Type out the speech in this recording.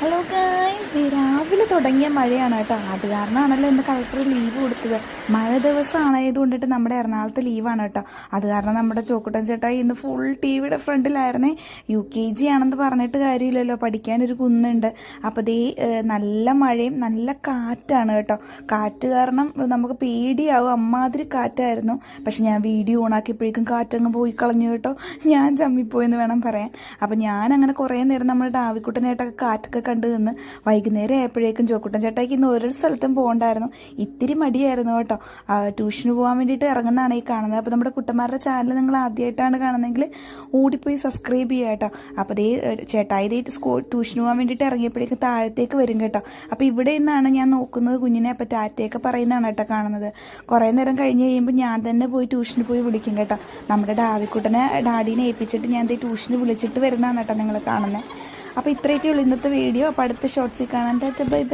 Hello guys, രാവിലെ തുടങ്ങിയ മഴയാണ് കേട്ടോ. അത് കാരണമാണല്ലോ ഇന്ന് കളക്ടർ ലീവ് കൊടുത്തത്. മഴ ദിവസമായത് കൊണ്ടിട്ട് നമ്മുടെ എറണാകുളത്ത് ലീവാണ് കേട്ടോ. അത് കാരണം നമ്മുടെ ചോക്കുട്ടൻ ചേട്ടായി ഇന്ന് ഫുൾ ടി വിയുടെ ഫ്രണ്ടിലായിരുന്നേ. UKG ആണെന്ന് പറഞ്ഞിട്ട് കാര്യമില്ലല്ലോ, പഠിക്കാനൊരു കുന്നുണ്ട്. അപ്പോൾ ദേ നല്ല മഴയും നല്ല കാറ്റാണ് കേട്ടോ. കാറ്റ് കാരണം നമുക്ക് പേടിയാവും, അമ്മാതിരി കാറ്റായിരുന്നു. പക്ഷെ ഞാൻ വീഡിയോ ഓണാക്കിയപ്പോഴേക്കും കാറ്റങ്ങ് പോയി കളഞ്ഞു കേട്ടോ. ഞാൻ ചമ്മിപ്പോയെന്ന് വേണം പറയാൻ. അപ്പം ഞാൻ അങ്ങനെ കുറേ നേരം നമ്മുടെ ഡാവിക്കുട്ടനായിട്ടൊക്കെ കാറ്റൊക്കെ കണ്ടു നിന്ന് വൈകുന്നേരം ആയപ്പോഴേക്കും ചോക്കുട്ടൻ ചേട്ടായിക്ക് ഇന്ന് ഒരു സ്ഥലത്തും പോകണ്ടായിരുന്നു. ഇത്തിരി മടിയായിരുന്നു കേട്ടോ. ട്യൂഷന് പോകാൻ വേണ്ടിയിട്ട് ഇറങ്ങുന്നതാണ് ഈ കാണുന്നത്. അപ്പോൾ നമ്മുടെ കുട്ടന്മാരുടെ ചാനൽ നിങ്ങൾ ആദ്യമായിട്ടാണ് കാണുന്നതെങ്കിൽ ഓടിപ്പോയി സബ്സ്ക്രൈബ് ചെയ്യുക കേട്ടോ. അപ്പോൾ ദേ ചേട്ടായി ട്യൂഷന് പോകാൻ വേണ്ടിയിട്ട് ഇറങ്ങിയപ്പോഴേക്കും താഴത്തേക്ക് വരും കേട്ടോ. അപ്പോൾ ഇവിടെ നിന്നാണ് ഞാൻ നോക്കുന്നത് കുഞ്ഞിനെ. അപ്പോൾ ടാറ്റയൊക്കെ പറയുന്നതാണ് കേട്ടോ കാണുന്നത്. കുറേ നേരം കഴിഞ്ഞ് കഴിയുമ്പോൾ ഞാൻ തന്നെ പോയി ട്യൂഷന് പോയി വിളിക്കും കേട്ടോ. നമ്മുടെ ഡാവിക്കുട്ടനെ ഡാഡീനെ ഏൽപ്പിച്ചിട്ട് ഞാൻ ട്യൂഷന് വിളിച്ചിട്ട് വരുന്നതാണ് കേട്ടോ നിങ്ങൾ കാണുന്നത്. അപ്പോൾ ഇത്രയൊക്കെയുള്ളൂ ഇന്നത്തെ വീഡിയോ. അപ്പോൾ അടുത്ത ഷോർട്സിൽ കാണാൻ. Tata, bye bye.